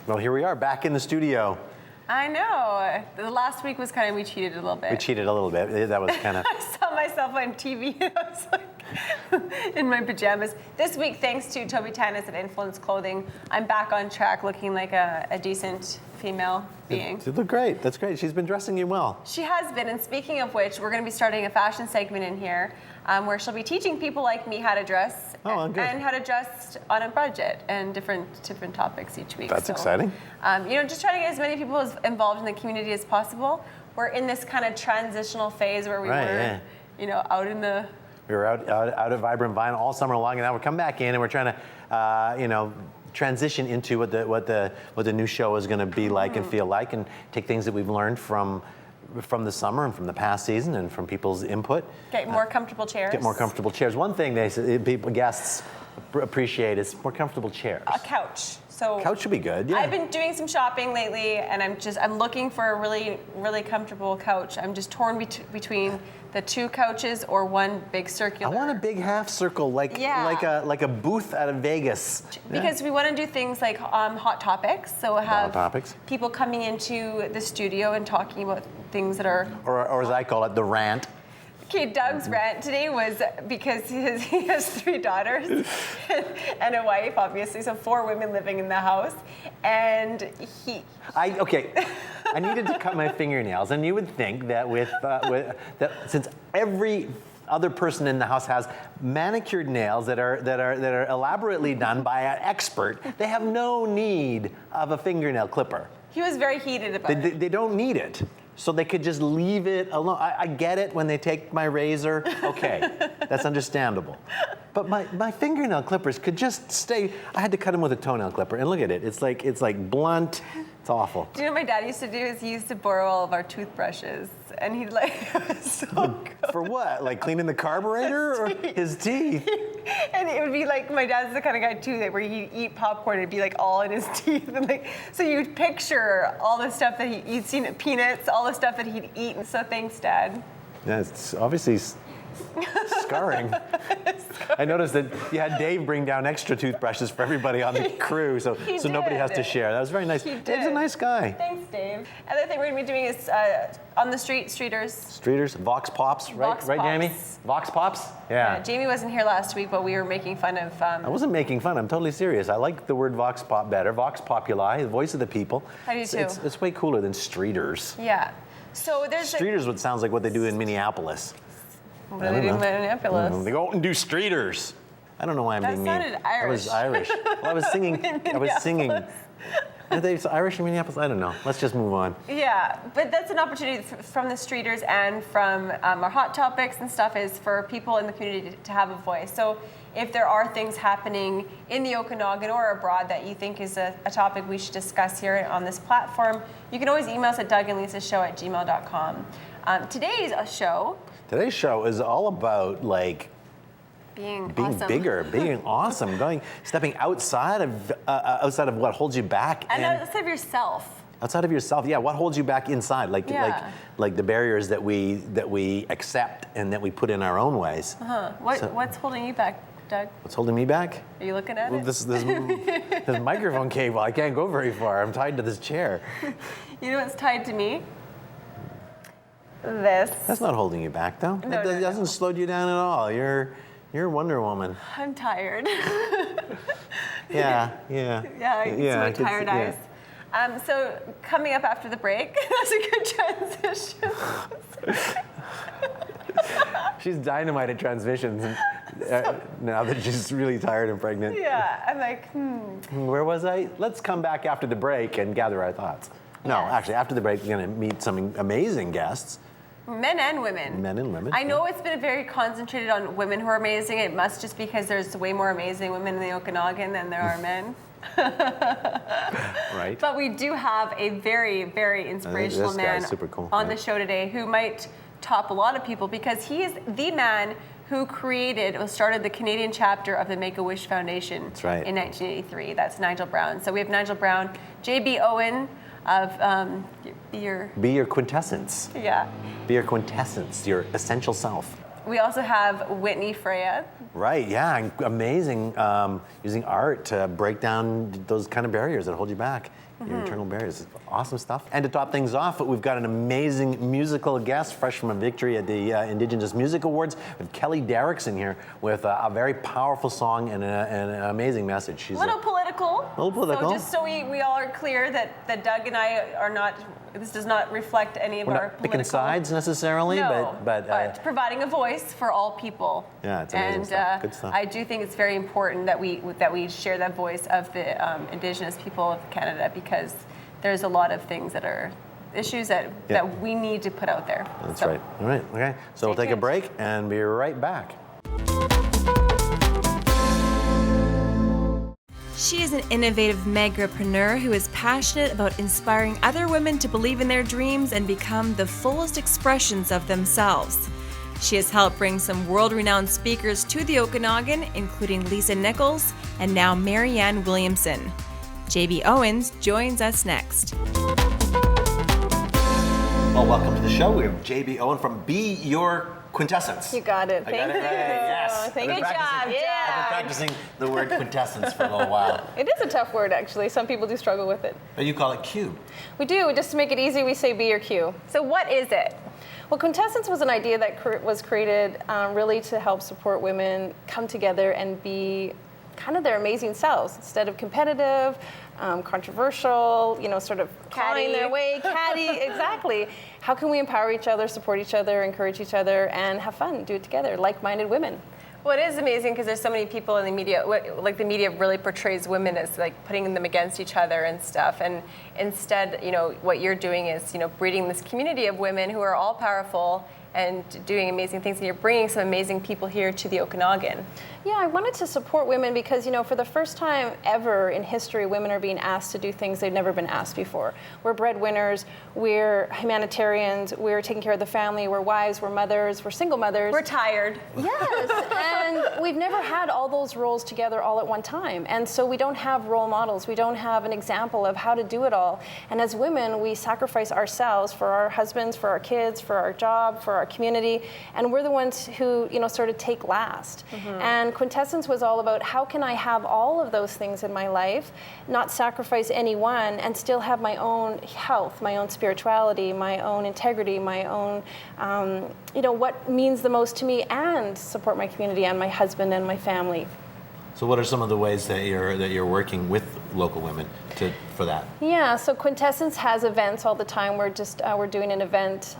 Well, here we are, back in the studio. I know. The last week was kind of, we cheated a little bit. We cheated a little bit. That was kind of... I saw myself on TV and I was like, in my pajamas. This week, thanks to Toby Tanis at Influence Clothing, I'm back on track looking like a decent female being. You look great. That's great. She's been dressing you well. She has been, and speaking of which, we're going to be starting a fashion segment in here where she'll be teaching people like me how to dress and how to dress on a budget and different topics each week. That's exciting. Just trying to get as many people involved in the community as possible. We're in this kind of transitional phase where we were, out in the... We were out at Vibrant Vine all summer long, and now we're coming back in, and we're trying to, transition into what the new show is going to be like and feel like, and take things that we've learned from the summer and from the past season and from people's input. Get more comfortable chairs. Get more comfortable chairs. One thing guests appreciate is more comfortable chairs. A couch. So couch should be good. Yeah. I've been doing some shopping lately, and I'm looking for a really, really comfortable couch. I'm just torn between the two couches or one big circular. I want a big half circle, like a booth out of Vegas. Because we want to do things like hot topics. So we'll have people coming into the studio and talking about things that are... Or as I call it, the rant. Okay, Doug's rant today was because he has 3 daughters and a wife, obviously, so 4 women living in the house, and I needed to cut my fingernails, and you would think that that since every other person in the house has manicured nails that are elaborately done by an expert, they have no need of a fingernail clipper. He was very heated about it. They don't need it. So they could just leave it alone. I get it when they take my razor. Okay, that's understandable. But my fingernail clippers could just stay. I had to cut them with a toenail clipper, and look at it. It's like blunt. It's awful. Do you know what my dad used to do? Is he used to borrow all of our toothbrushes, and he'd it was so good. For what? Like cleaning the carburetor or his teeth? And it would be like, my dad's the kind of guy too that where he'd eat popcorn, it'd be like all in his teeth, and so you'd picture all the stuff that he'd seen at Peanuts, all the stuff that he'd eaten. So thanks, Dad. Yeah, it's obviously scarring. I noticed that you had Dave bring down extra toothbrushes for everybody on the crew, so nobody has to share. That was very nice. Dave's a nice guy. Thanks, Dave. Other thing we're going to be doing is on the streeters. Streeters, Vox Pops, right, Jamie? Vox Pops? Yeah. Jamie wasn't here last week, but we were making fun of... I wasn't making fun. I'm totally serious. I like the word Vox Pop better. Vox Populi, the voice of the people. I do too. It's way cooler than streeters. Yeah. So there's streeters would sounds like what they do in Minneapolis. What do they do in Minneapolis? They go out and do streeters. I don't know why I'm being mean. That sounded Irish. I was Irish. Well, I was singing. Are they Irish in Minneapolis? I don't know. Let's just move on. Yeah, but that's an opportunity from the streeters and from our hot topics and stuff is for people in the community to have a voice. So if there are things happening in the Okanagan or abroad that you think is a topic we should discuss here on this platform, you can always email us at dougandlisashow@gmail.com. Today's show is all about being awesome. Bigger, being awesome, stepping outside of what holds you back, and outside of yourself. Outside of yourself, yeah. What holds you back inside, like the barriers that we accept and that we put in our own ways. What's holding you back, Doug? What's holding me back? Are you looking at it? This microphone cable. I can't go very far. I'm tied to this chair. You know what's tied to me? This. That's not holding you back, though. No, that doesn't slow you down at all. You're Wonder Woman. I'm tired. Yeah, I get some tired eyes. So coming up after the break, that's a good transition. She's dynamite at transitions now that she's really tired and pregnant. Yeah, I'm like, Where was I? Let's come back after the break and gather our thoughts. No, actually, after the break, we're going to meet some amazing guests. Men and women. Men and women. I know it's been very concentrated on women who are amazing. It must just because there's way more amazing women in the Okanagan than there are men. Right. But we do have a very, very inspirational man on the show today who might top a lot of people because he is the man who started the Canadian chapter of the Make-A-Wish Foundation in 1983. That's Nigel Brown. So we have Nigel Brown, J.B. Owen, of Be Your Quintessence. Yeah. Be Your Quintessence, your essential self. We also have Whitney Freya. Right, yeah, amazing. Using art to break down those kind of barriers that hold you back, your internal barriers. Awesome stuff. And to top things off, we've got an amazing musical guest, fresh from a victory at the Indigenous Music Awards, with Kelly Derrickson here with a very powerful song and an amazing message. She's a little political. A little political. So just so we all are clear that Doug and I are not, this does not reflect any of We're our not political... picking sides necessarily, no, but providing a voice for all people. Yeah, it's amazing stuff. Good stuff. I do think it's very important that we share that voice of the Indigenous people of Canada, because there's a lot of things that are issues that we need to put out there. That's right. All right. Okay. So we'll take a break and be right back. She is an innovative megrapreneur who is passionate about inspiring other women to believe in their dreams and become the fullest expressions of themselves. She has helped bring some world-renowned speakers to the Okanagan, including Lisa Nichols and now Marianne Williamson. JB Owens joins us next. Well, welcome to the show. We have JB Owen from Be Your Quintessence. You got it. Thank you. Yes. Thank you. Good job. I've been practicing the word quintessence for a little while. It is a tough word, actually. Some people do struggle with it. But you call it Q. We do. Just to make it easy, we say be your Q. So what is it? Well, Quintessence was an idea that was created really to help support women come together and be kind of their amazing selves, instead of competitive, controversial, sort of clawing their way, catty, exactly. How can we empower each other, support each other, encourage each other, and have fun, do it together, like-minded women? Well, it is amazing because there's so many people in the media, like the media really portrays women as like putting them against each other and stuff. And instead, what you're doing is, breeding this community of women who are all powerful and doing amazing things, and you're bringing some amazing people here to the Okanagan. Yeah, I wanted to support women because, for the first time ever in history, women are being asked to do things they've never been asked before. We're breadwinners, we're humanitarians, we're taking care of the family, we're wives, we're mothers, we're single mothers. We're tired. Yes, and we've never had all those roles together all at one time. And so we don't have role models, we don't have an example of how to do it all. And as women, we sacrifice ourselves for our husbands, for our kids, for our job, for our community, and we're the ones who, sort of take last. And Quintessence was all about how can I have all of those things in my life, not sacrifice any one, and still have my own health, my own spirituality, my own integrity, my own, what means the most to me, and support my community and my husband and my family. So what are some of the ways that you're working with local women for that? Yeah, so Quintessence has events all the time. We're doing an event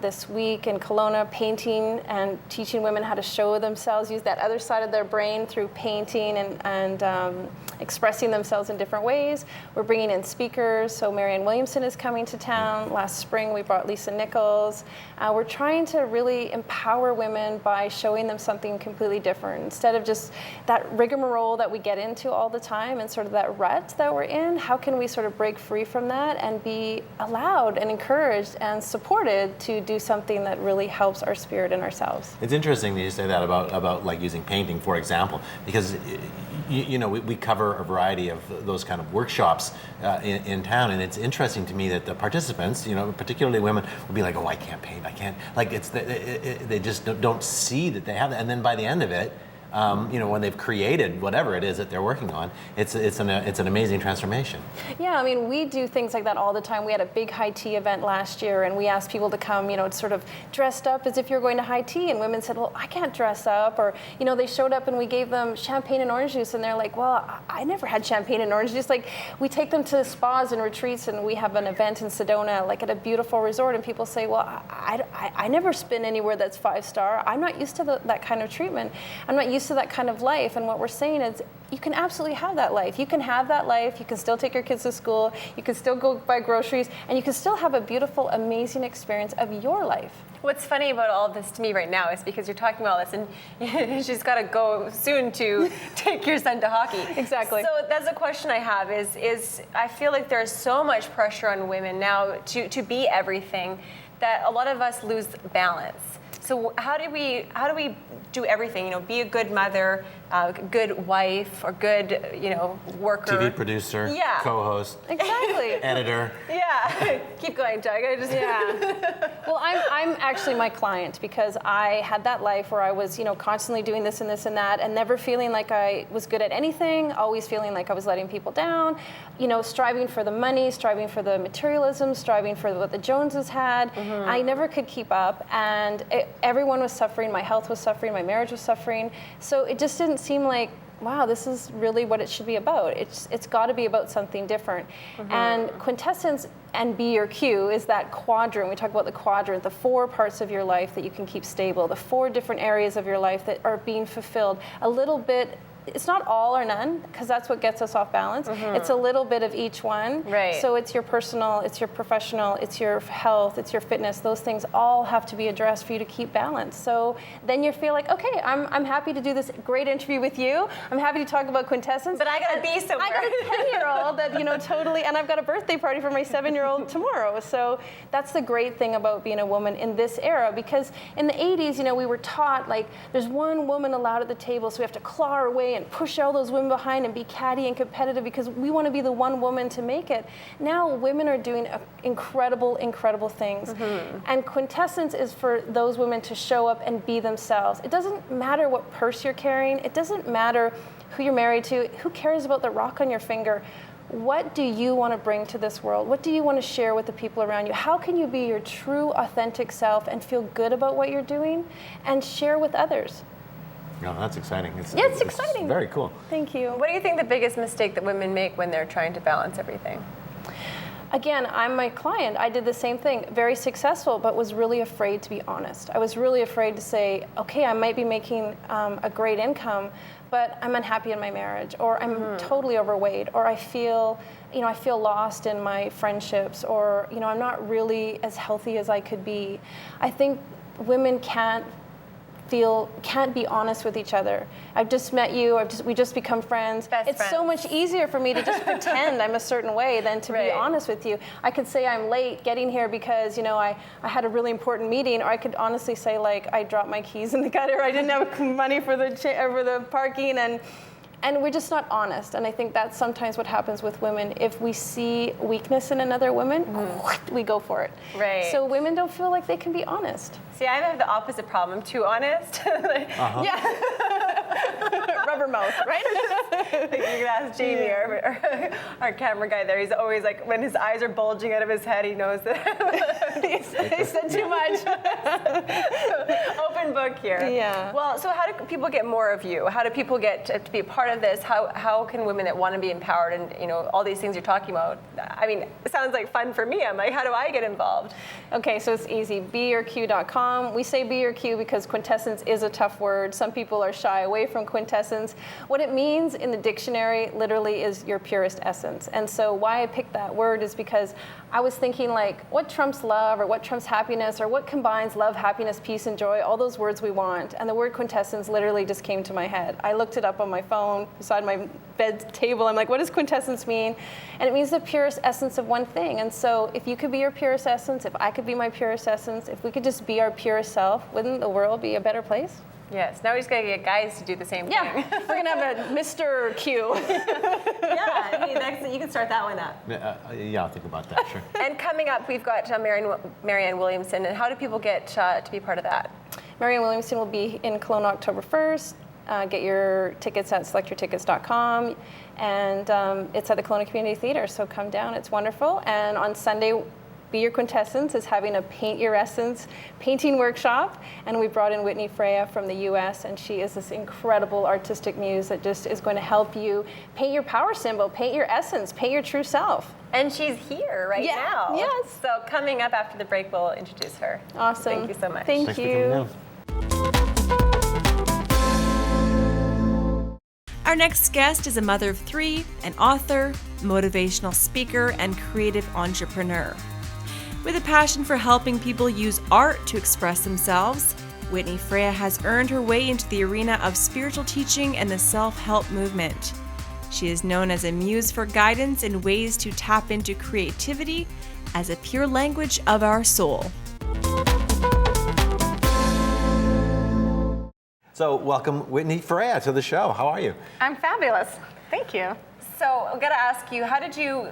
this week in Kelowna, painting and teaching women how to show themselves, use that other side of their brain through painting and expressing themselves in different ways. We're bringing in speakers, so Marianne Williamson is coming to town. Last spring we brought Lisa Nichols. We're trying to really empower women by showing them something completely different. Instead of just that rigmarole that we get into all the time and sort of that rut that we're in, how can we sort of break free from that and be allowed and encouraged and supported to do something that really helps our spirit and ourselves? It's interesting that you say that about like using painting, for example, because we cover a variety of those kind of workshops in town, and it's interesting to me that the participants, particularly women, will be like, "Oh, I can't paint. I can't." Like they just don't see that they have that, and then by the end of it, when they've created whatever it is that they're working on, it's an amazing transformation. Yeah, I mean, we do things like that all the time. We had a big high tea event last year, and we asked people to come, sort of dressed up as if you're going to high tea, and women said, "Well, I can't dress up," or they showed up and we gave them champagne and orange juice, and they're like, "Well, I never had champagne and orange juice." Like, we take them to spas and retreats, and we have an event in Sedona, like at a beautiful resort, and people say, "Well, I never spin anywhere that's 5-star. I'm not used to that kind of treatment. I'm not used to that kind of life." And what we're saying is, you can absolutely have that life. You can have that life. You can still take your kids to school. You can still go buy groceries, and you can still have a beautiful, amazing experience of your life. What's funny about all of this to me right now is because you're talking about all this, and she's got to go soon to take your son to hockey. Exactly. So that's a question I have is I feel like there's so much pressure on women now to be everything that a lot of us lose balance. So how do we do everything? Be a good mother, good wife or good, worker. TV producer, Yeah. co-host, Exactly. editor. Yeah. Keep going, Doug. Well, I'm actually my client because I had that life where I was, constantly doing this and this and that, and never feeling like I was good at anything, always feeling like I was letting people down, striving for the money, striving for the materialism, striving for what the Joneses had. Mm-hmm. I never could keep up, and everyone was suffering. My health was suffering. My marriage was suffering. So it just didn't seem like, wow, this is really what it should be about. It's got to be about something different. Mm-hmm. And Quintessence and Be Your Q is that quadrant. We talk about the quadrant, the 4 parts of your life that you can keep stable, the 4 different areas of your life that are being fulfilled. A little bit. It's not all or none, because that's what gets us off balance. Mm-hmm. It's a little bit of each one. Right. So it's your personal, it's your professional, it's your health, it's your fitness. Those things all have to be addressed for you to keep balance. So then you feel like, okay, I'm happy to do this great interview with you. I'm happy to talk about Quintessence. But I got to be somewhere. I got a 10-year-old that, totally, and I've got a birthday party for my 7-year-old tomorrow. So that's the great thing about being a woman in this era, because in the 80s, we were taught, like, there's one woman allowed at the table, so we have to claw our way and push all those women behind and be catty and competitive because we want to be the one woman to make it. Now women are doing incredible, incredible things. Mm-hmm. And Quintessence is for those women to show up and be themselves. It doesn't matter what purse you're carrying. It doesn't matter who you're married to. Who cares about the rock on your finger? What do you want to bring to this world? What do you want to share with the people around you? How can you be your true, authentic self and feel good about what you're doing and share with others? No, that's exciting. It's exciting. Very cool. Thank you. What do you think the biggest mistake that women make when they're trying to balance everything? Again, I'm my client. I did the same thing. Very successful, but was really afraid to be honest. I was really afraid to say, okay, I might be making a great income, but I'm unhappy in my marriage, or I'm totally overweight, or I feel lost in my friendships, or I'm not really as healthy as I could be. I think women can't be honest with each other. I've just met you, we just become friends. Best friends. So much easier for me to just pretend I'm a certain way than to be honest with you. I could say I'm late getting here because, I had a really important meeting, or I could honestly say, like, I dropped my keys in the gutter, I didn't have money for the parking, and we're just not honest. And I think that's sometimes what happens with women. If we see weakness in another woman, we go for it. Right. So women don't feel like they can be honest. See, I have the opposite problem. I'm too honest. Yeah. Rubber mouth, right? You can ask Jamie, our camera guy there. He's always like, when his eyes are bulging out of his head, he knows that he said too much. Open book here. Yeah. Well, so how do people get more of you? How do people get to be a part of this? How can women that want to be empowered and all these things you're talking about? I mean, it sounds like fun for me. I'm like, how do I get involved? Okay, so it's easy. BeYourQ.com. We say Be Your Q because quintessence is a tough word. Some people are shy away from quintessence. What it means in the dictionary literally is your purest essence. And so why I picked that word is because I was thinking, like, what trumps love, or what trumps happiness, or what combines love, happiness, peace, and joy, all those words we want. And the word quintessence literally just came to my head. I looked it up on my phone beside my bed table. I'm like, what does quintessence mean? And it means the purest essence of one thing. And so if you could be your purest essence, if I could be my purest essence, if we could just be our purest self, wouldn't the world be a better place? Yes. Now we just got to get guys to do the same thing. Yeah. We're going to have a Mr. Q. Yeah. Hey, you can start that one up. Yeah, I'll think about that, sure. And coming up, we've got Marianne Williamson. And how do people get to be part of that? Marianne Williamson will be in Kelowna October 1st. Get your tickets at selectyourtickets.com. And it's at the Kelowna Community Theatre, so come down. It's wonderful. And on Sunday, Be Your Quintessence is having a Paint Your Essence painting workshop, and we brought in Whitney Freya from the US, and she is this incredible artistic muse that just is going to help you paint your power symbol, paint your essence, paint your true self. And she's here right now. Yes. So coming up after the break, we'll introduce her. Awesome. Thank you so much. Thank Thanks you. for coming down. Our next guest is a mother of 3, an author, motivational speaker, and creative entrepreneur. With a passion for helping people use art to express themselves, Whitney Freya has earned her way into the arena of spiritual teaching and the self-help movement. She is known as a muse for guidance and ways to tap into creativity as a pure language of our soul. So welcome Whitney Freya to the show. How are you? I'm fabulous. Thank you. So I've got to ask you, how did you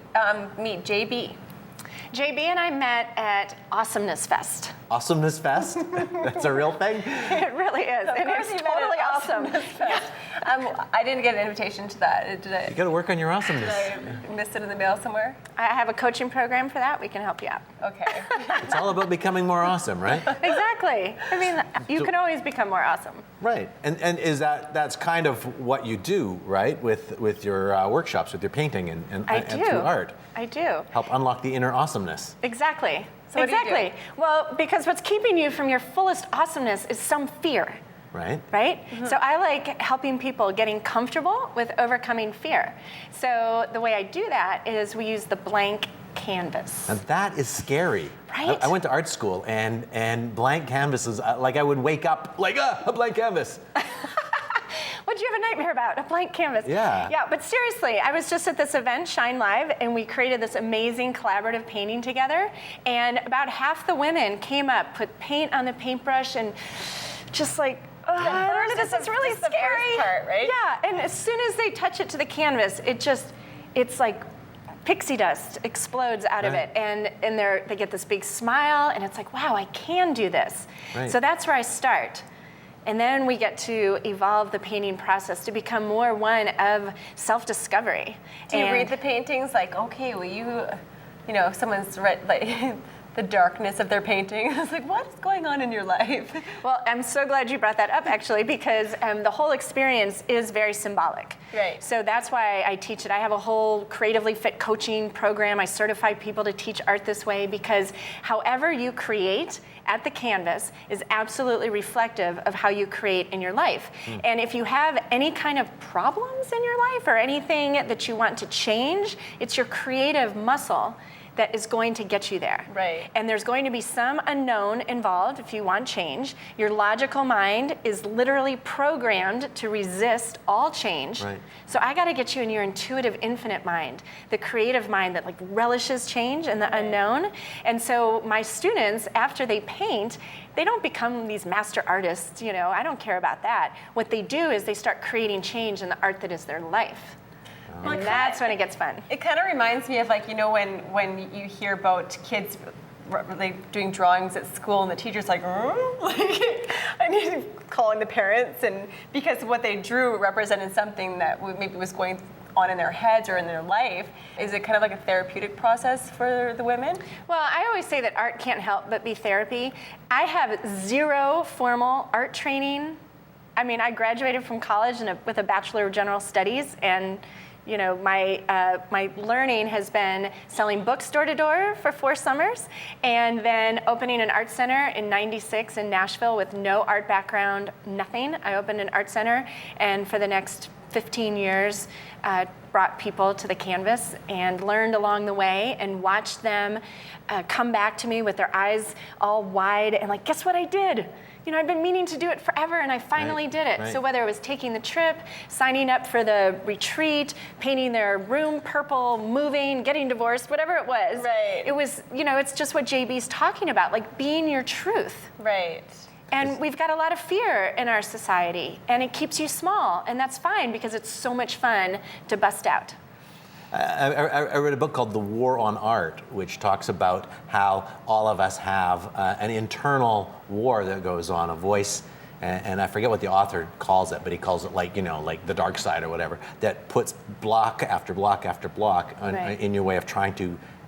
meet JB? JB and I met at Awesomeness Fest. Awesomeness Fest? That's a real thing? It really is. And course it's you met at totally awesome. I didn't get an invitation to that. Did I? You got to work on your awesomeness. Did I miss it in the mail somewhere? I have a coaching program for that. We can help you out. Okay. It's all about becoming more awesome, right? Exactly. I mean, you can always become more awesome. Right. And is that's kind of what you do, right? With your workshops, with your painting and through art. I do. Help unlock the inner awesomeness. Exactly. So what do you do? Exactly. Well, because what's keeping you from your fullest awesomeness is some fear. Right? Right? Mm-hmm. So I like helping people getting comfortable with overcoming fear. So the way I do that is we use the blank canvas. And that is scary. Right? I went to art school and blank canvases, like I would wake up like, a blank canvas. What'd you have a nightmare about? A blank canvas. Yeah. Yeah, but seriously, I was just at this event, Shine Live, and we created this amazing collaborative painting together. And about half the women came up, put paint on the paintbrush, and just like, this is really the scary. first part, right? Yeah, and as soon as they touch it to the canvas, it's like pixie dust explodes out of it, and they get this big smile, and it's like, wow, I can do this. Right. So that's where I start. And then we get to evolve the painting process to become more one of self-discovery. Do you read the paintings like, okay, well, if someone's read like the darkness of their painting, I was like, what is going on in your life? Well, I'm so glad you brought that up, actually, because the whole experience is very symbolic. Right. So that's why I teach it. I have a whole creatively fit coaching program. I certify people to teach art this way because however you create at the canvas is absolutely reflective of how you create in your life. And if you have any kind of problems in your life or anything that you want to change, it's your creative muscle that is going to get you there. Right. And there's going to be some unknown involved if you want change. Your logical mind is literally programmed to resist all change. Right. So I got to get you in your intuitive infinite mind, the creative mind that like relishes change and the unknown. And so my students, after they paint, they don't become these master artists, I don't care about that. What they do is they start creating change in the art that is their life. And that's when it gets fun. It kind of reminds me of when you hear about kids like doing drawings at school and the teacher's like, I need to call in the parents, and because what they drew represented something that maybe was going on in their heads or in their life. Is it kind of like a therapeutic process for the women? Well, I always say that art can't help but be therapy. I have zero formal art training. I mean, I graduated from college with a Bachelor of General Studies, and my learning has been selling books door to door for 4 summers, and then opening an art center in '96 in Nashville with no art background, nothing. I opened an art center, and for the next 15 years, brought people to the canvas and learned along the way and watched them come back to me with their eyes all wide and like, guess what I did? I've been meaning to do it forever, and I finally did it. Right. So whether it was taking the trip, signing up for the retreat, painting their room purple, moving, getting divorced, whatever it was, Right. it was, it's just what JB's talking about, like being your truth. Right. And we've got a lot of fear in our society, and it keeps you small, and that's fine because it's so much fun to bust out. I read a book called The War on Art, which talks about how all of us have an internal war that goes on, a voice, and I forget what the author calls it, but he calls it like the dark side or whatever, that puts block after block after block Right. in your way of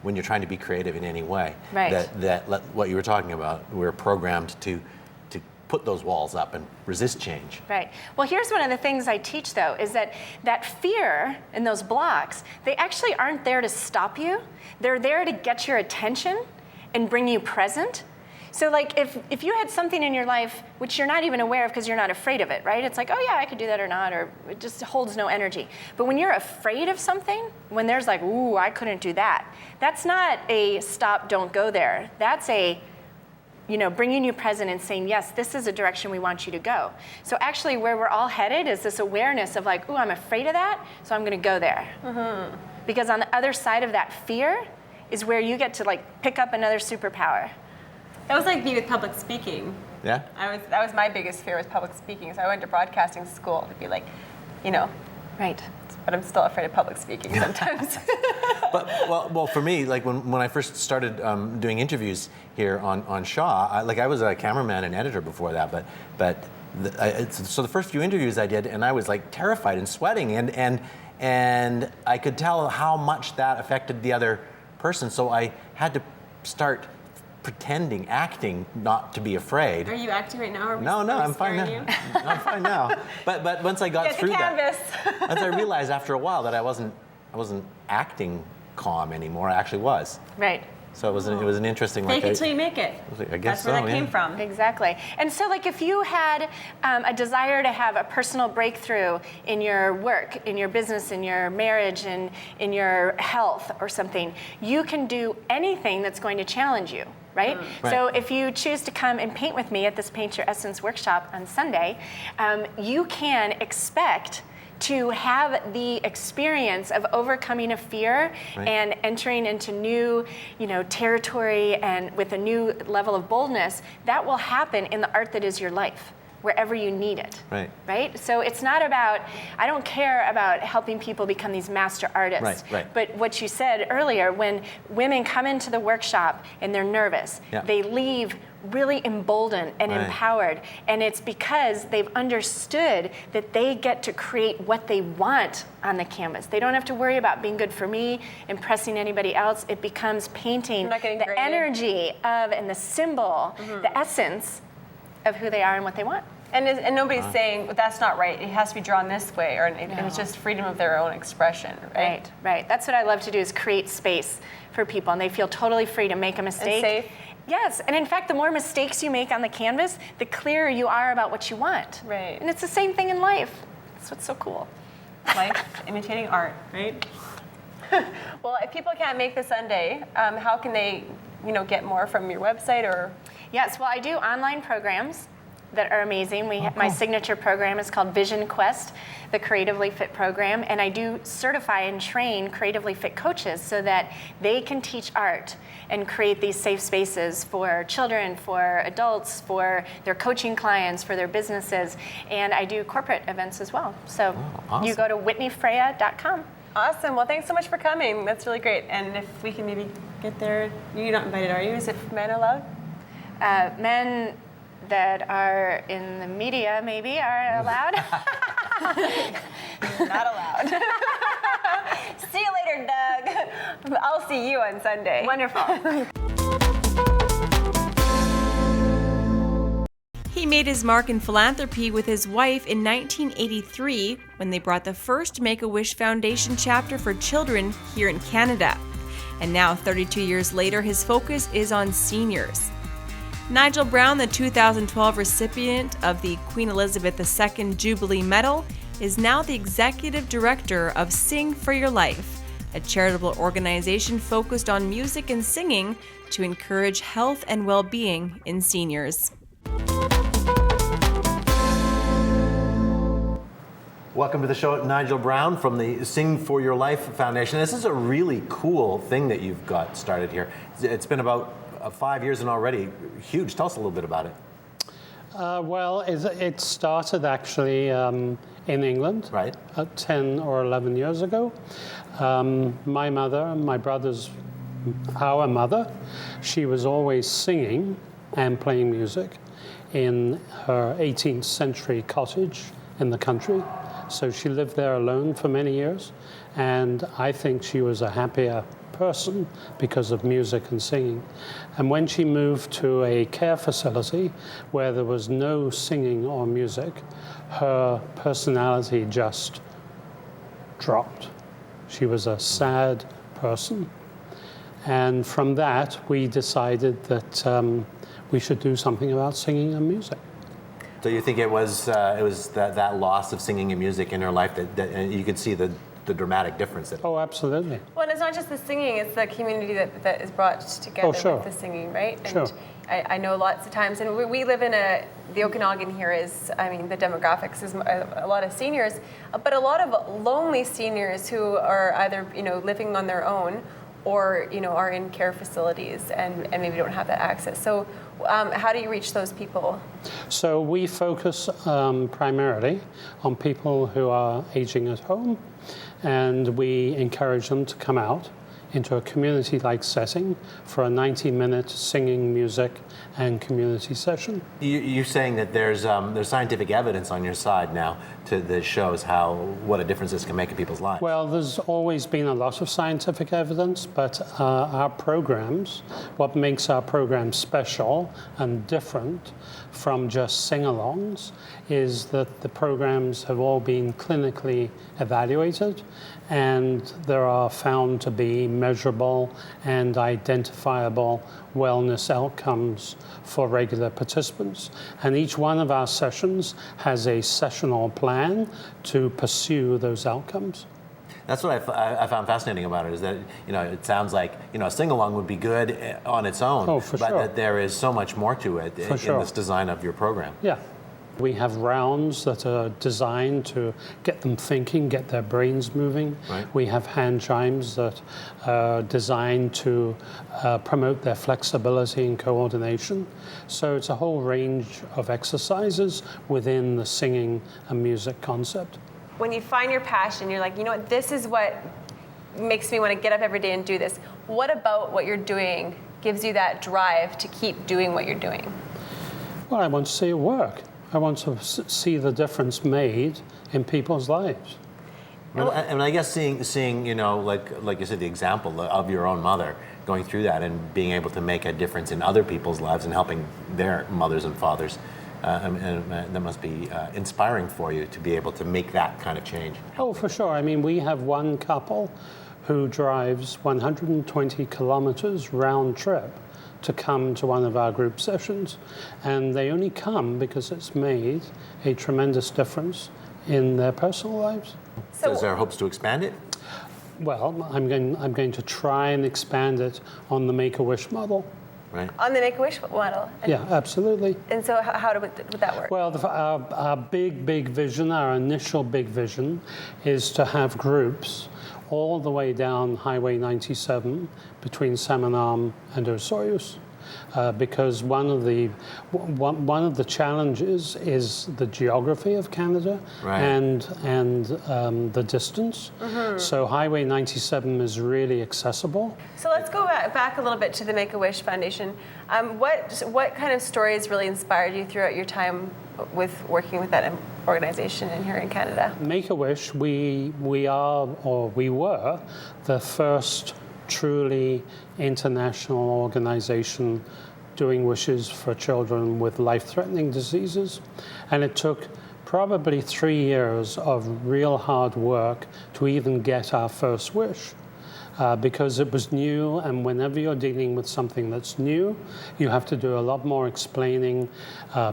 when you're trying to be creative in any way. Right. That what you were talking about, we're programmed to put those walls up and resist change. Right. Well, here's one of the things I teach, though, is that fear and those blocks, they actually aren't there to stop you. They're there to get your attention and bring you present. So like if you had something in your life which you're not even aware of because you're not afraid of it, right? It's like, oh yeah, I could do that or not, or it just holds no energy. But when you're afraid of something, when there's like, ooh, I couldn't do that, that's not a stop, don't go there. That's a bringing you present and saying, yes, this is a direction we want you to go. So actually where we're all headed is this awareness of like, ooh, I'm afraid of that, so I'm gonna go there. Mm-hmm. Because on the other side of that fear is where you get to like pick up another superpower. That was like me with public speaking. Yeah? That was my biggest fear, was public speaking. So I went to broadcasting school to be like, you know. Right. But I'm still afraid of public speaking sometimes. But well, for me, like when I first started doing interviews here on Shaw, I was a cameraman and editor before that. So the first few interviews I did, and I was like terrified and sweating, and I could tell how much that affected the other person. So I had to start pretending, acting, not to be afraid. Are you acting right now? No, I'm fine now. I'm fine now. But once I got Get through the canvas. that, once I realized after a while that I wasn't acting calm anymore. I actually was. Right. So it was an interesting. Fake it till you make it. I guess That's where so, that came from. Exactly. And so, like, if you had a desire to have a personal breakthrough in your work, in your business, in your marriage, and in your health or something, you can do anything that's going to challenge you. Right? Right. So if you choose to come and paint with me at this Paint Your Essence workshop on Sunday, you can expect to have the experience of overcoming a fear Right. and entering into new, territory and with a new level of boldness. That will happen in the art that is your life, wherever you need it. Right. Right? So it's not about, I don't care about helping people become these master artists. Right. But what you said earlier, when women come into the workshop and they're nervous, Yeah. they leave really emboldened and Right. empowered. And it's because they've understood that they get to create what they want on the canvas. They don't have to worry about being good for me, impressing anybody else. It becomes painting I'm not getting the graded. energy of and the symbol, the essence of who they are and what they want. And nobody's saying, well, that's not right. It has to be drawn this way. And it's just freedom of their own expression, right? Right. That's what I love to do, is create space for people, and they feel totally free to make a mistake. safe. Yes, and in fact, the more mistakes you make on the canvas, the clearer you are about what you want. Right. And it's the same thing in life. That's what's so cool. Life imitating art, right? Well, if people can't make the Sunday, how can they, get more from your website or? Yes, well, I do online programs that are amazing. My signature program is called Vision Quest, the Creatively Fit program, and I do certify and train creatively fit coaches so that they can teach art and create these safe spaces for children, for adults, for their coaching clients, for their businesses, and I do corporate events as well. So awesome. You go to whitneyfreya.com. Awesome. Well, thanks so much for coming. That's really great. And if we can maybe get there, you're not invited, are you? Is it men allowed? Men that are in the media maybe are allowed. Not allowed. See you later, Doug. I'll see you on Sunday. Wonderful. He made his mark in philanthropy with his wife in 1983 when they brought the first Make-A-Wish Foundation chapter for children here in Canada. And now, 32 years later, his focus is on seniors. Nigel Brown, the 2012 recipient of the Queen Elizabeth II Jubilee Medal, is now the executive director of Sing for Your Life, a charitable organization focused on music and singing to encourage health and well-being in seniors. Welcome to the show, Nigel Brown from the Sing for Your Life Foundation. This is a really cool thing that you've got started here. It's been about 5 years and already huge. Tell us a little bit about it. Well, it started actually in England, Right. 10 or 11 years ago. My mother, my brother's, our mother, she was always singing and playing music in her 18th century cottage in the country. So she lived there alone for many years, and I think she was a happier person because of music and singing. And when she moved to a care facility where there was no singing or music, her personality just dropped. She was a sad person. And from that, we decided that we should do something about singing and music. So you think it was that loss of singing and music in her life that you could see the dramatic difference. Oh, absolutely. Well, and it's not just the singing, it's the community that is brought together sure. with the singing, right? And Sure. I know lots of times, and we live in the Okanagan here is, the demographics is a lot of seniors, but a lot of lonely seniors who are either, living on their own or are in care facilities and maybe don't have that access. So how do you reach those people? So we focus primarily on people who are aging at home, and we encourage them to come out into a community-like setting for a 90-minute singing, music, and community session. You're saying that there's scientific evidence on your side now that shows what a difference this can make in people's lives. Well, there's always been a lot of scientific evidence, but our programs, what makes our programs special and different from just sing-alongs is that the programs have all been clinically evaluated, and there are found to be measurable and identifiable wellness outcomes for regular participants. And each one of our sessions has a sessional plan to pursue those outcomes. That's what I found fascinating about it, is that it sounds like a sing-along would be good on its own, but that there is so much more to it in this design of your program. Yeah. We have rounds that are designed to get them thinking, get their brains moving. Right. We have hand chimes that are designed to promote their flexibility and coordination. So it's a whole range of exercises within the singing and music concept. When you find your passion, you're like, this is what makes me want to get up every day and do this. What about what you're doing gives you that drive to keep doing what you're doing? Well, I want to see it work. I want to see the difference made in people's lives. And I guess seeing like you said, the example of your own mother going through that and being able to make a difference in other people's lives and helping their mothers and fathers, and that must be inspiring for you to be able to make that kind of change. Oh, for sure. I mean, we have one couple who drives 120 kilometers round trip to come to one of our group sessions, and they only come because it's made a tremendous difference in their personal lives. So is there hopes to expand it? Well, I'm going to try and expand it on the Make-A-Wish model. Right. On the Make-A-Wish model? Yeah, absolutely. And so how would that work? Well, our big vision, our initial big vision, is to have groups all the way down Highway 97 between Salmon Arm and Osoyoos, because one of the challenges is the geography of Canada, right, and the distance. Mm-hmm. So Highway 97 is really accessible. So let's go back a little bit to the Make-A-Wish Foundation. What kind of stories really inspired you throughout your time with working with that organization in here in Canada? Make-A-Wish, we were the first truly international organization doing wishes for children with life-threatening diseases. And it took probably 3 years of real hard work to even get our first wish. Because it was new, and whenever you're dealing with something that's new, you have to do a lot more explaining.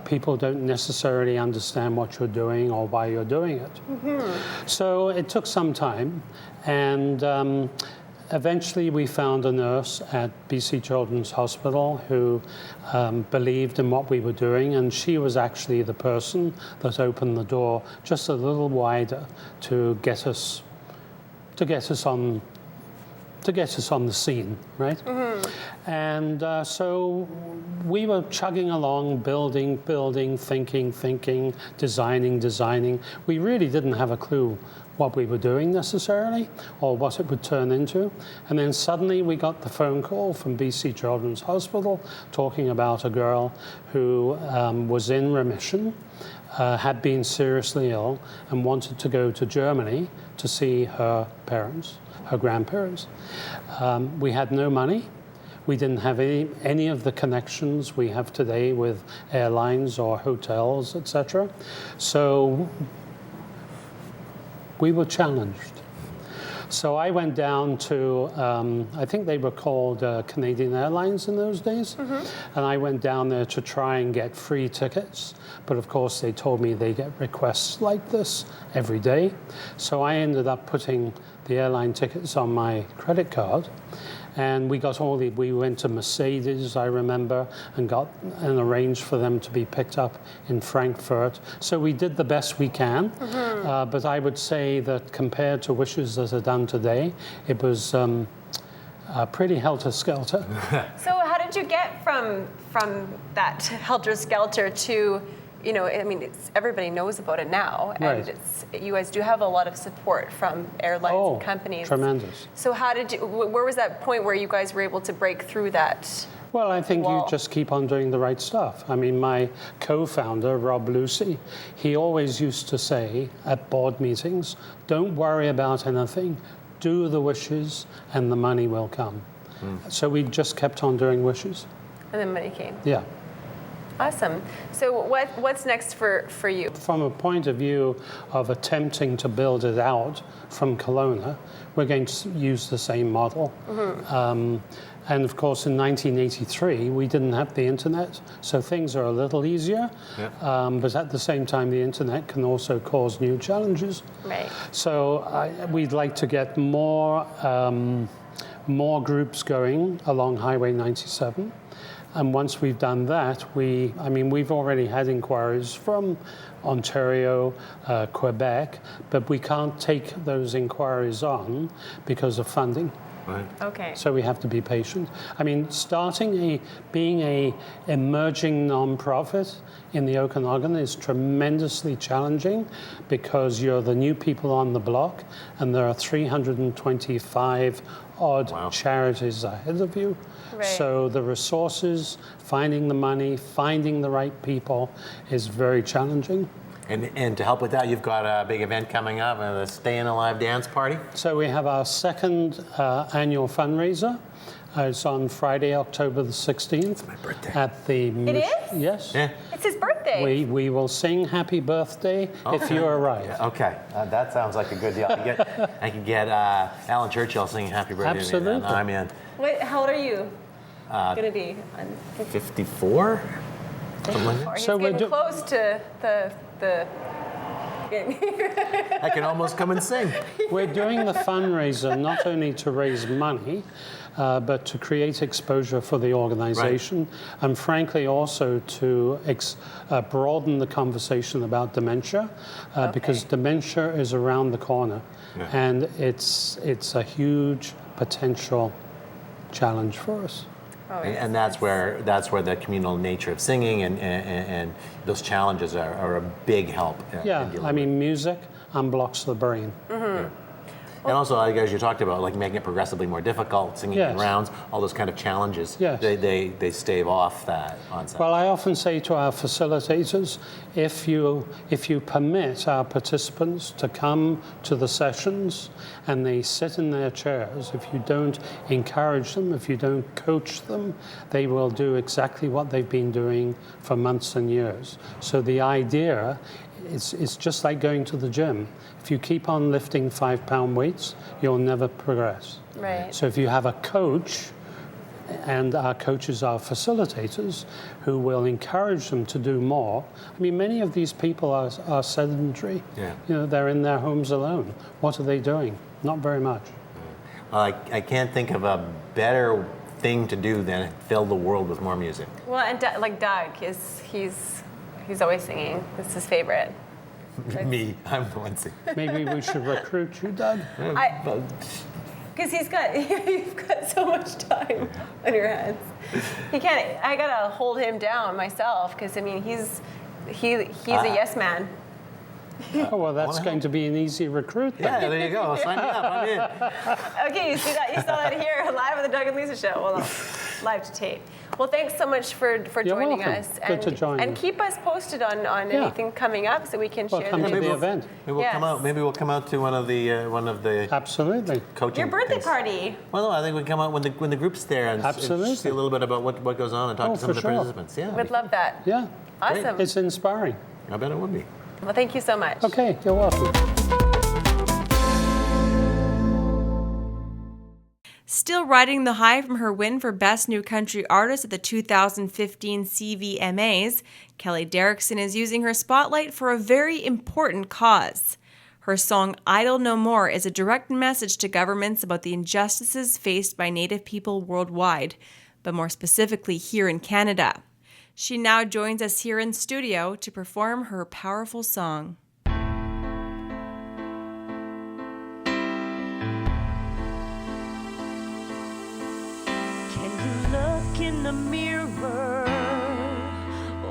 People don't necessarily understand what you're doing or why you're doing it. Mm-hmm. So it took some time, and eventually we found a nurse at BC Children's Hospital who believed in what we were doing, and she was actually the person that opened the door just a little wider to get us on the scene, right? Mm-hmm. And so we were chugging along, building, thinking, designing. We really didn't have a clue what we were doing necessarily or what it would turn into. And then suddenly we got the phone call from BC Children's Hospital talking about a girl who was in remission, had been seriously ill, and wanted to go to Germany to see her parents, her grandparents. We had no money. We didn't have any of the connections we have today with airlines or hotels, etc. So we were challenged. So I went down to, I think they were called Canadian Airlines in those days, mm-hmm. and I went down there to try and get free tickets. But of course they told me they get requests like this every day. So I ended up putting the airline tickets on my credit card, and we went to Mercedes, I remember, and arranged for them to be picked up in Frankfurt. So we did the best we can, mm-hmm. But I would say that compared to wishes that are done today, it was pretty helter-skelter. So how did you get from that helter-skelter to, you know, I mean, everybody knows about it now, and Right. you guys do have a lot of support from airlines and companies. Tremendous. So how did you, where was that point where you guys were able to break through that? Well, I think you wall? just keep on doing the right stuff. I mean, my co-founder, Rob Lucy, he always used to say at board meetings, don't worry about anything, do the wishes and the money will come. So we just kept on doing wishes. And then money came. Yeah. Awesome. So what's next for you? From a point of view of attempting to build it out from Kelowna, we're going to use the same model. And of course, in 1983, we didn't have the internet, so things are a little easier. But at the same time, the internet can also cause new challenges. Right. So we'd like to get more groups going along Highway 97. And once we've done that, we've already had inquiries from Ontario, Quebec, but we can't take those inquiries on because of funding. Right. Okay. So we have to be patient. I mean, being a emerging non-profit in the Okanagan is tremendously challenging because you're the new people on the block, and there are 325 odd charities ahead of you. Right. So the resources, finding the money, finding the right people is very challenging. And to help with that, you've got a big event coming up, the Stayin' Alive dance party. So we have our second annual fundraiser. It's on Friday, October the 16th. It's my birthday. At the It is? Yes. Yeah. It's his birthday. We will sing happy birthday if you arrive. Yeah, okay, that sounds like a good deal. I could get Alan Churchill singing happy birthday to me. Absolutely. Then. I'm in. How old are you gonna be? 54? Something like that. He's So we're getting close to the I can almost come and sing. We're doing the fundraiser not only to raise money, but to create exposure for the organization, and frankly also to broaden the conversation about dementia, because dementia is around the corner, and it's a huge potential challenge for us. And that's where the communal nature of singing and those challenges are a big help. I mean, music unblocks the brain. And also, like, as you talked about, like making it progressively more difficult, singing in rounds, all those kind of challenges, they stave off that onset. Well, I often say to our facilitators, if you permit our participants to come to the sessions and they sit in their chairs, if you don't encourage them, if you don't coach them, they will do exactly what they've been doing for months and years. So the idea it's just like going to the gym. If you keep on lifting 5-pound weights, you'll never progress. Right. So if you have a coach, and our coaches are facilitators who will encourage them to do more. I mean, many of these people are sedentary. Yeah. You know, they're in their homes alone. What are they doing? Not very much. Well, I can't think of a better thing to do than fill the world with more music. Well, and like Doug he's always singing. It's his favorite. Me, I'm the one singing. Maybe we should recruit you, Doug. Because you've got so much time on your hands. He can't. I gotta hold him down myself because I mean he's a yes man. Oh, well, that's going to be an easy recruit then. Yeah, there you go. Sign me up. I'm in. Okay, you see that? You saw that here live on the Doug and Lisa show. Well, no, live to tape. Well, thanks so much for joining welcome. us. Good to join And you. keep us posted on anything coming up so we can share come the to news. the event. Maybe we'll come out. Maybe we'll come out to one of the Absolutely. coaching. Your birthday things. party. Well, no, I think we come out when the group's there and Absolutely. see a little bit about what goes on and talk to some for of the sure. participants. Yeah, Would love that. Yeah. Awesome. It's inspiring. I bet it would be. Well, thank you so much. Okay, you're welcome. Still riding the high from her win for Best New Country Artist at the 2015 CVMAs, Kelly Derrickson is using her spotlight for a very important cause. Her song Idle No More is a direct message to governments about the injustices faced by Native people worldwide, but more specifically here in Canada. She now joins us here in studio to perform her powerful song. in the mirror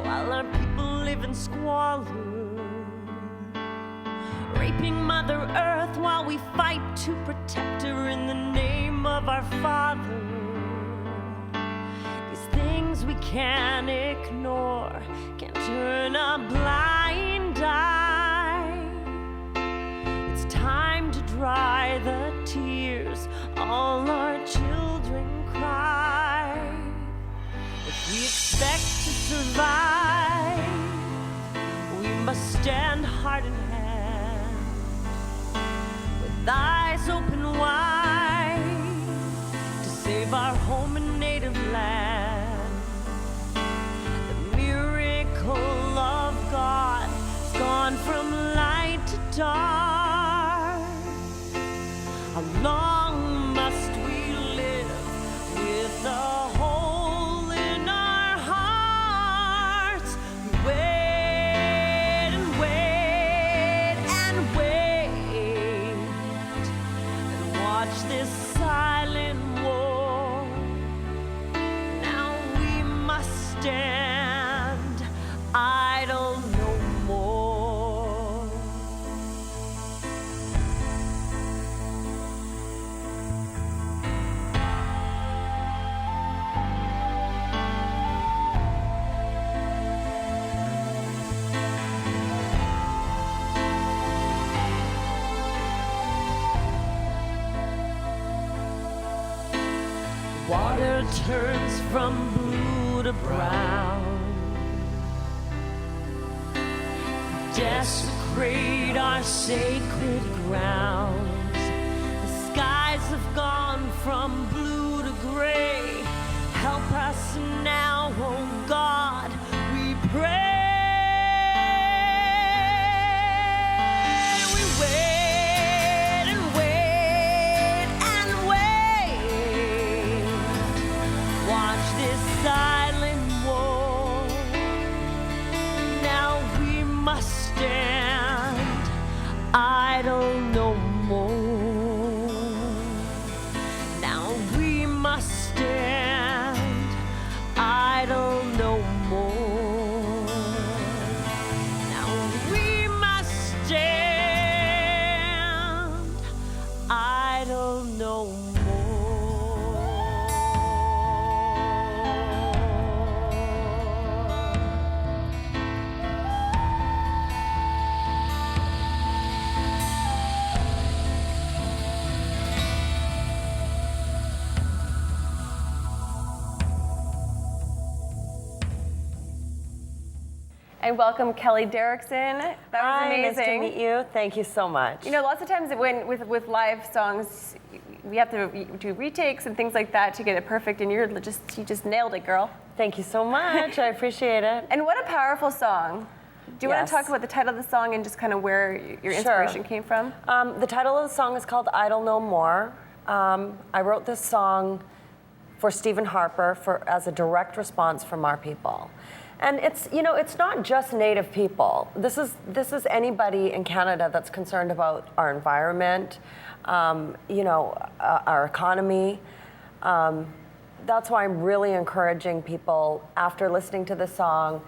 while our people live in squalor, raping Mother Earth while we fight to protect her in the name of our Father. These things we can't ignore, can't turn a blind eye. It's time to dry the tears all our children cry. If we expect to survive, we must stand heart in hand, with eyes open wide, to save our home and native land. The miracle of God has gone from light to dark. How long must we live with a hole in our hearts? We wait and wait and wait and watch this silent war. Now we must stand idle no more. Water turns from blue to brown. Desecrate our sacred grounds. The skies have gone from blue to gray. Help us now, oh God, we pray. We wait and wait and wait. Watch this silent war. Now we must stand idle no more. Now we must stand idle no more. Now we must stand idle no more. And welcome Kelly Derrickson. That was Hi, amazing. nice to meet you. Thank you so much. You know, lots of times when with live songs, we have to do retakes and things like that to get it perfect, and you just nailed it, girl. Thank you so much. I appreciate it. And what a powerful song. Do you want Yes. to talk about the title of the song and just kind of where your inspiration came from? The title of the song is called Idle No More. I wrote this song for Stephen Harper as a direct response from our people. And it's not just Native people. This is anybody in Canada that's concerned about our environment, our economy. That's why I'm really encouraging people after listening to this song.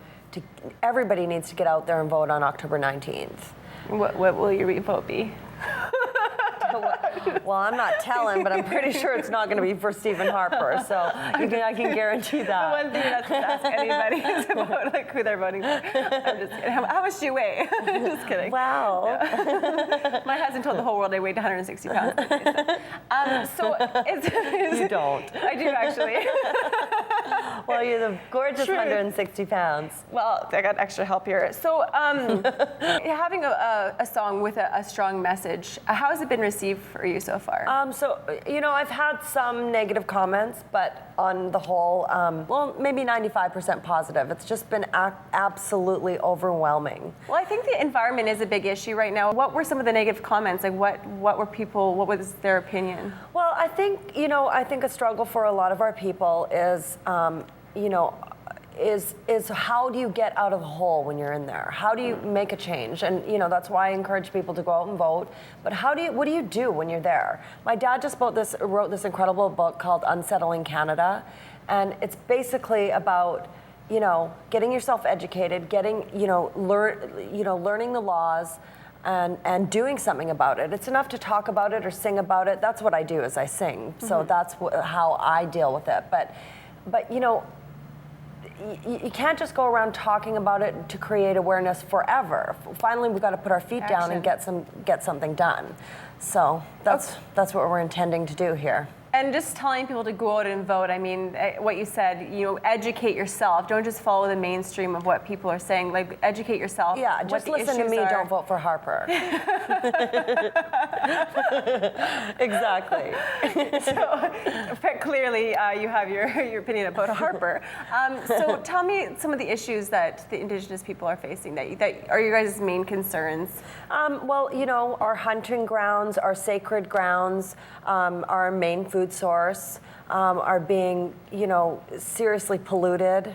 Everybody needs to get out there and vote on October 19th. What will your vote be? Well, I'm not telling, but I'm pretty sure it's not going to be for Stephen Harper. So I can guarantee that. The one thing you're not supposed to ask anybody is about like who they're voting for. I'm just kidding. How much do you weigh? Just kidding. Wow. No. My husband told the whole world I weighed 160 pounds. You don't. I do actually. Well, you're the gorgeous True. 160 pounds. Well, I got extra help here. So having a song with a strong message, how has it been received for you so far? I've had some negative comments, but on the whole, maybe 95% positive. It's just been absolutely overwhelming. Well, I think the environment is a big issue right now. What were some of the negative comments? Like, what was their opinion? Well, I think a struggle for a lot of our people is, is how do you get out of the hole when you're in there? How do you make a change? And that's why I encourage people to go out and vote. But what do you do when you're there? My dad just wrote this incredible book called Unsettling Canada, and it's basically about getting yourself educated, learning the laws, and doing something about it. It's enough to talk about it or sing about it. That's what I do, is I sing. So that's how I deal with it. But you can't just go around talking about it to create awareness forever. Finally, we've got to put our feet down and get something done. So that's what we're intending to do here. And just telling people to go out and vote, I mean, what you said, educate yourself. Don't just follow the mainstream of what people are saying. Like, educate yourself. Yeah, just listen to me, don't vote for Harper. Exactly. So, clearly, you have your opinion about Harper. So tell me some of the issues that the Indigenous people are facing that are your guys' main concerns. Well, our hunting grounds, our sacred grounds, our main food source are being, seriously polluted.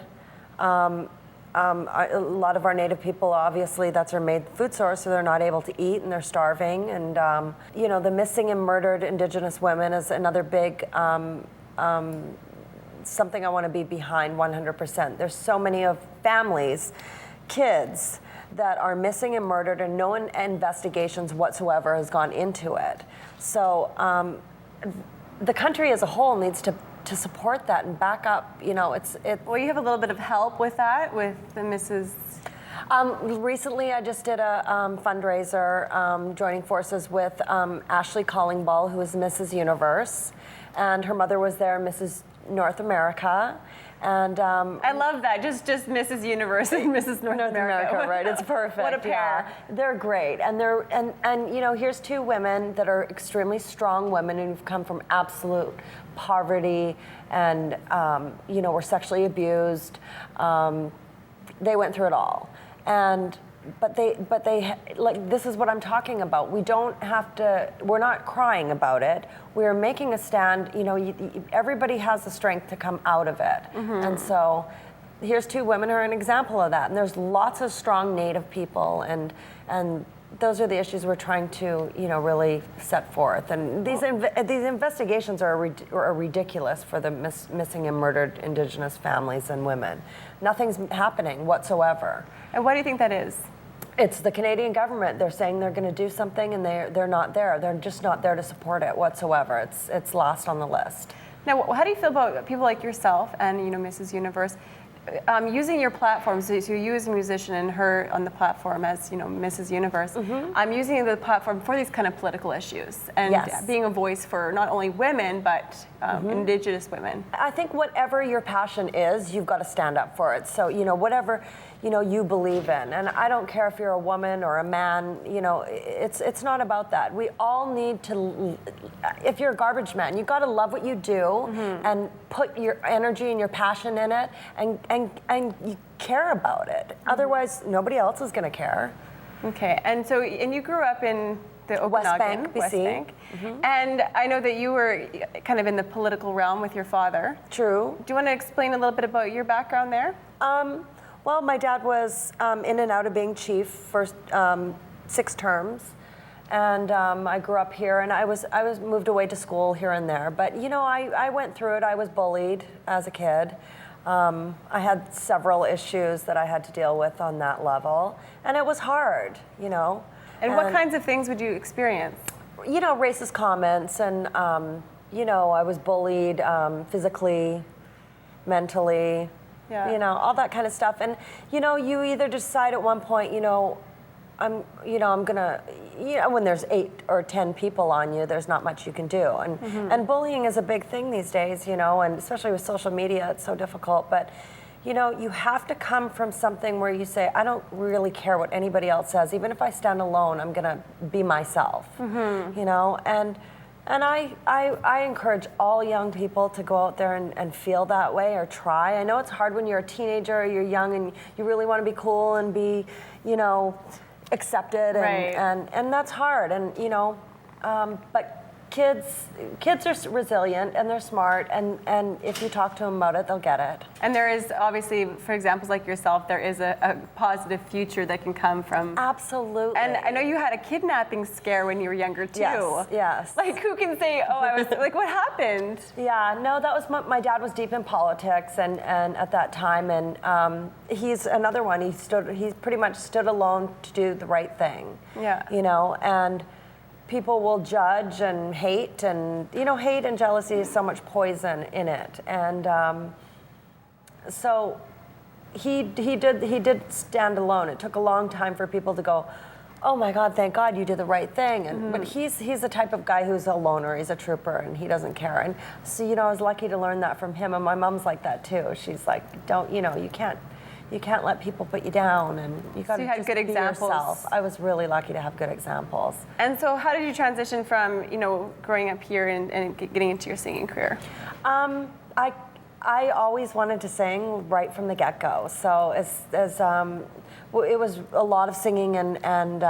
A lot of our Native people, obviously, that's their main food source, so they're not able to eat and they're starving. And, the missing and murdered Indigenous women is another big something I want to be behind 100%. There's so many of families, kids, that are missing and murdered, and no investigations whatsoever has gone into it. So the country as a whole needs to support that and back up. Well, you have a little bit of help with that, with the Mrs. Recently, I just did a fundraiser, joining forces with Ashley Callingball, who is Mrs. Universe, and her mother was there, Mrs. North America. And I love that, just Mrs. Universe and Mrs. North America. Right? It's perfect. What a pair! Yeah. They're great, and here's two women that are extremely strong women who've come from absolute poverty, and were sexually abused. They went through it all, but they like, this is what I'm talking about. We're not crying about it. We're making a stand. Everybody has the strength to come out of it. And so here's two women who are an example of that. And there's lots of strong Native people, and those are the issues we're trying to, really set forth. And these investigations are ridiculous for the missing and murdered Indigenous families and women. Nothing's happening whatsoever. And why do you think that is? It's the Canadian government. They're saying they're going to do something, and they're not there. They're just not there to support it whatsoever. It's last on the list. Now, how do you feel about people like yourself and Mrs. Universe using your platform? So you as a musician and her on the platform as Mrs. Universe. I'm using the platform for these kind of political issues and being a voice for not only women but Indigenous women. I think whatever your passion is, you've got to stand up for it. So whatever you believe in, and I don't care if you're a woman or a man. It's not about that. We all need to. If you're a garbage man, you've got to love what you do and put your energy and your passion in it, and you care about it. Otherwise, nobody else is going to care. Okay, and you grew up in the Okanagan, West Bank, BC. And I know that you were kind of in the political realm with your father. True. Do you want to explain a little bit about your background there? Well, my dad was in and out of being chief for 6 terms, and I grew up here, and I was moved away to school here and there. But I went through it. I was bullied as a kid. I had several issues that I had to deal with on that level, and it was hard, And what kinds of things would you experience? Racist comments, and I was bullied physically, mentally. Yeah. All that kind of stuff. And, you either decide at one point, I'm gonna, when there's 8 or 10 people on you, there's not much you can do. And bullying is a big thing these days, and especially with social media, it's so difficult. But, you have to come from something where you say, I don't really care what anybody else says. Even if I stand alone, I'm gonna be myself, And I encourage all young people to go out there and feel that way or try. I know it's hard when you're a teenager or you're young and you really want to be cool and be, accepted, and that's hard. And but kids are resilient and they're smart, and if you talk to them about it, they'll get it. And there is obviously, for examples like yourself, there is a positive future that can come from. Absolutely. And I know you had a kidnapping scare when you were younger too. Yes. Like, who can say, oh, I was like, what happened? Yeah, no, that was my dad was deep in politics and at that time, and he's another one. He pretty much stood alone to do the right thing. Yeah. You know, and people will judge and hate, and hate and jealousy is so much poison in it, and so he did stand alone. It took a long time for people to go, oh my God, thank God you did the right thing. And but he's the type of guy who's a loner. He's a trooper, and he doesn't care. And so I was lucky to learn that from him. And my mom's like that too. She's like, you can't let people put you down, and you got to just good be examples. yourself. I was really lucky to have good examples. And so how did you transition from, growing up here and getting into your singing career? I always wanted to sing right from the get-go. So it was a lot of singing and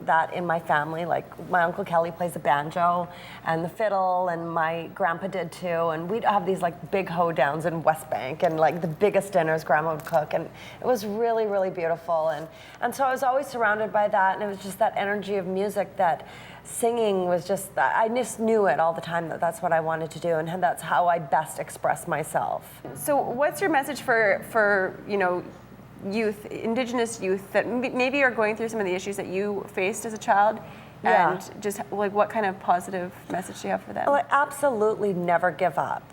that in my family. Like my Uncle Kelly plays the banjo and the fiddle, and my grandpa did too. And we'd have these like big hoedowns in West Bank, and like the biggest dinners grandma would cook. And it was really, really beautiful. And so I was always surrounded by that, and it was just that energy of music that singing was just, I just knew it all the time that that's what I wanted to do, and that's how I best express myself. So what's your message for youth, Indigenous youth that maybe are going through some of the issues that you faced as a child? Yeah. And just like, what kind of positive message do you have for them? Well, absolutely never give up,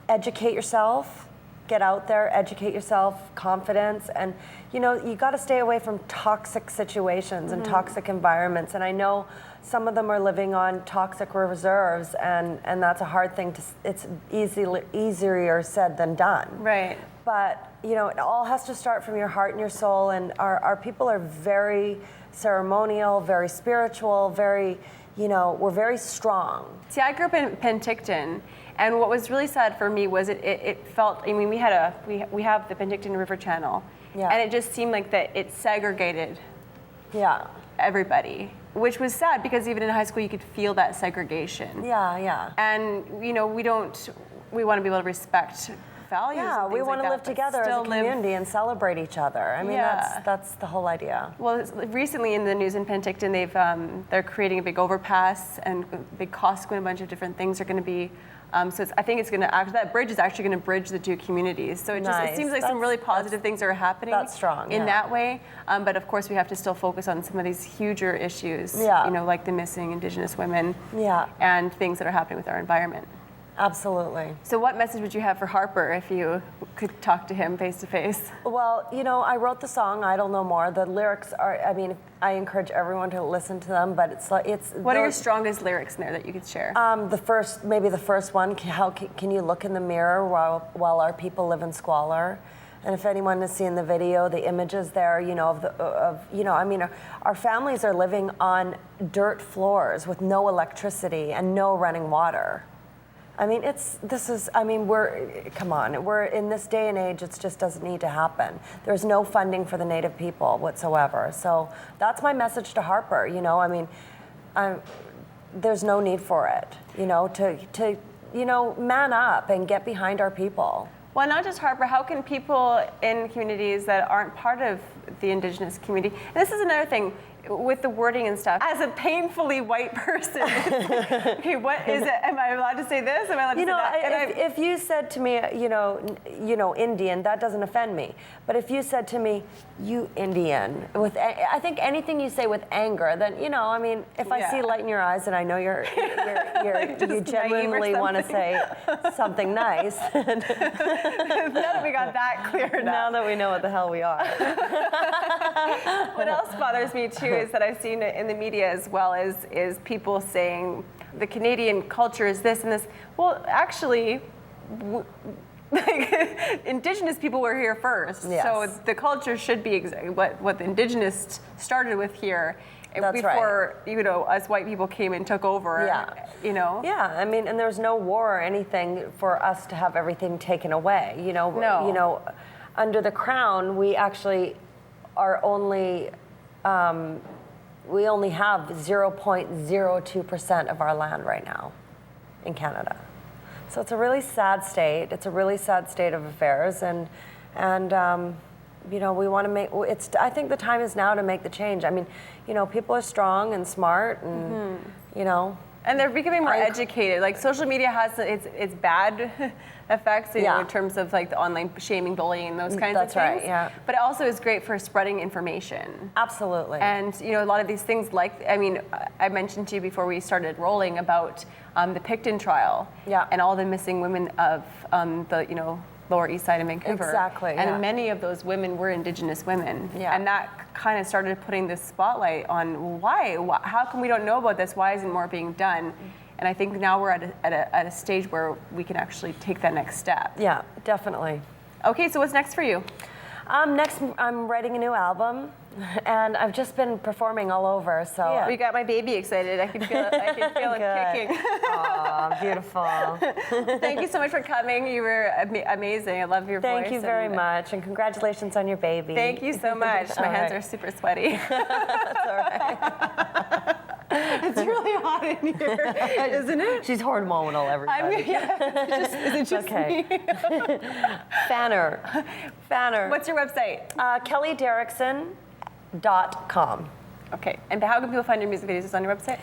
educate yourself, get out there, educate yourself, confidence, and you got to stay away from toxic situations and toxic environments. And I know some of them are living on toxic reserves, and that's a hard thing it's easier said than done. Right. But it all has to start from your heart and your soul, and our people are very ceremonial, very spiritual, very, we're very strong. See, I grew up in Penticton, and what was really sad for me was it felt, we have the Penticton River Channel, and it just seemed like that it segregated everybody, which was sad because even in high school you could feel that segregation. Yeah. And we want to be able to respect values. Yeah, we want to live together as a community and celebrate each other. I mean, that's the whole idea. Well, recently in the news in Penticton, they're creating a big overpass and a big Costco and a bunch of different things are going to be. So I think it's going to that bridge is actually going to bridge the two communities. So it seems like some really positive things are happening. That's strong in that way. But of course, we have to still focus on some of these huger issues. Like the missing Indigenous women. And things that are happening with our environment. Absolutely. So what message would you have for Harper if you could talk to him face to face? Well, I wrote the song "Idle No More." The lyrics are, I encourage everyone to listen to them, but it's. What are your strongest lyrics in there that you could share? Maybe the first one. How can you look in the mirror while our people live in squalor? And if anyone has seen the video, the images there, our families are living on dirt floors with no electricity and no running water. We're in this day and age, it just doesn't need to happen. There's no funding for the Native people whatsoever. So that's my message to Harper, there's no need for it, to man up and get behind our people. Well, not just Harper, how can people in communities that aren't part of the Indigenous community, and this is another thing, with the wording and stuff, as a painfully white person, okay, what is it? Am I allowed to say this? Am I allowed to say that? If you said to me, Indian, that doesn't offend me. But if you said to me, you Indian, I think anything you say with anger, then if I see light in your eyes and I know you genuinely want to say something nice. Now that we got that cleared up. Now that we know what the hell we are. What else bothers me too is that I've seen it in the media as well is people saying the Canadian culture is this and this. Well, actually, Indigenous people were here first, so the culture should be exactly what the Indigenous started with here. Before us white people came and took over. Yeah, and there's no war or anything for us to have everything taken away. No. Under the Crown, we actually are only we only have 0.02% of our land right now in Canada. So it's a really sad state. It's a really sad state of affairs, and you know, we want to make. I think the time is now to make the change. I mean, you know, people are strong and smart, and you know. And they're becoming more educated. Like social media has its bad effects, you know, in terms of like the online shaming, bullying, those kinds of things. That's right. Yeah. But it also is great for spreading information. Absolutely. And you know, a lot of these things, like I mean, I mentioned to you before we started rolling about the Picton trial. Yeah. And all the missing women of the Lower East Side of Vancouver. Exactly. And many of those women were Indigenous women. Yeah. And that kind of started putting this spotlight on why? How come we don't know about this? Why isn't more being done? And I think now we're at a stage where we can actually take that next step. Yeah, definitely. Okay, so what's next for you? Next, I'm writing a new album, and I've just been performing all over. So We got my baby excited. I can feel it. I can feel it kicking. Oh, beautiful. Thank you so much for coming. You were amazing. I love your voice. Thank you very much, and congratulations on your baby. Thank you so much. My hands are super sweaty. That's all right. It's really hot in here, isn't it? She's hormonal, everybody. I mean, is it just okay. me? Fanner. What's your website? KellyDerrickson.com. Okay, and how can people find your music videos on your website?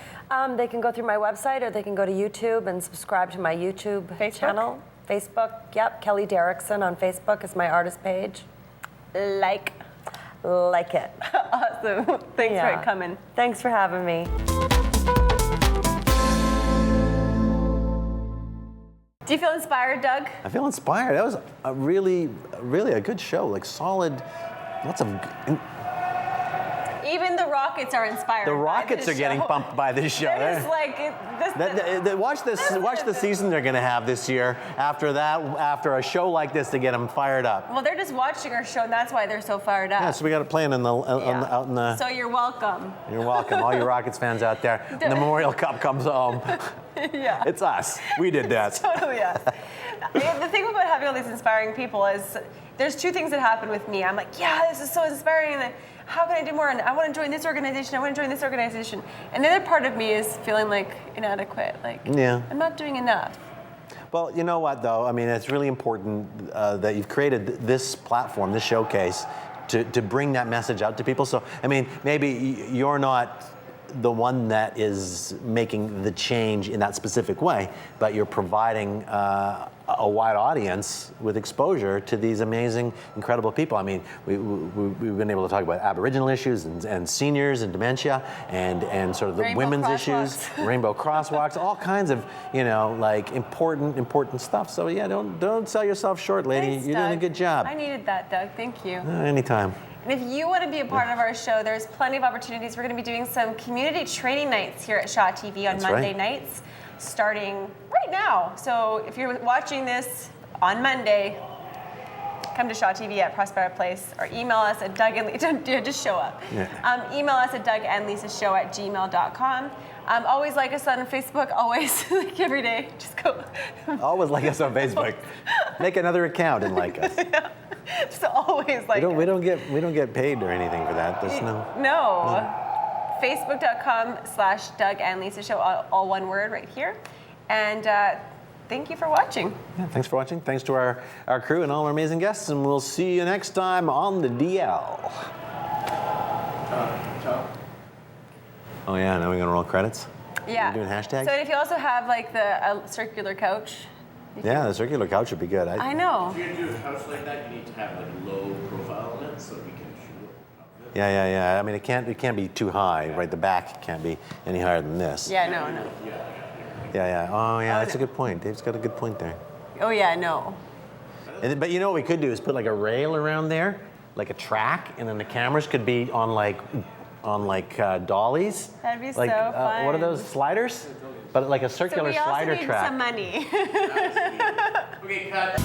They can go through my website, or they can go to YouTube and subscribe to my YouTube channel. Facebook, yep. Kelly Derrickson on Facebook is my artist page. Like it. Awesome. Thanks for coming. Thanks for having me. Do you feel inspired, Doug? I feel inspired. That was a really a good show. Like solid, lots of. Even the Rockets are inspired. The Rockets are getting pumped by this show. They're just like watch the season they're going to have this year. After a show like this, to get them fired up. Well, they're just watching our show, and that's why they're so fired up. Yeah, so we got to play it out in the. So you're welcome. You're welcome, all you Rockets fans out there. When the Memorial Cup comes home, yeah, it's us. We did that. Totally us. The thing about having all these inspiring people is there's two things that happen with me. I'm like, yeah, this is so inspiring. And how can I do more? And I want to join this organization. I want to join this organization. And the other part of me is feeling like inadequate. Like, I'm not doing enough. Well, you know what, though? I mean, it's really important that you've created this platform, this showcase, to bring that message out to people. So, I mean, maybe you're not the one that is making the change in that specific way, but you're providing a wide audience with exposure to these amazing, incredible people. I mean, we've been able to talk about Aboriginal issues and seniors and dementia and sort of the women's issues, rainbow crosswalks, all kinds of, like important stuff. So yeah, don't sell yourself short, lady. Thanks, You're Doug. doing a good job. I needed that, Doug. Thank you. Anytime. And if you want to be a part of our show, there's plenty of opportunities. We're going to be doing some community training nights here at Shaw TV on Monday nights, starting right now. So if you're watching this on Monday, come to Shaw TV at Prospera Place, or email us at Doug and Lisa. Just show up. Yeah. Email us at DougAndLisaShow@gmail.com. Always like us on Facebook. Always, like every day. Just go. Always like us on Facebook. Make another account and like us. Yeah. Just always like us. We don't get paid or anything for that. There's no. Facebook.com/Doug and Lisa Show, all one word right here. And thank you for watching. Yeah, thanks for watching. Thanks to our crew and all our amazing guests, and we'll see you next time on the DL. Oh yeah, now we're gonna roll credits? Yeah. We're doing hashtags? So if you also have like the circular couch. Yeah, the circular couch would be good. I know. If you're gonna do a couch like that, you need to have like low profile on it so we can shoot it. Yeah. I mean, it can't be too high, right? The back can't be any higher than this. Yeah, no. Yeah. Oh yeah, that's a good point. Dave's got a good point there. Oh yeah, no. But you know what we could do is put like a rail around there, like a track, and then the cameras could be on like dollies. That'd be like, so fun. What are those, sliders? But like a circular slider track. So we also need some money. Okay, cut.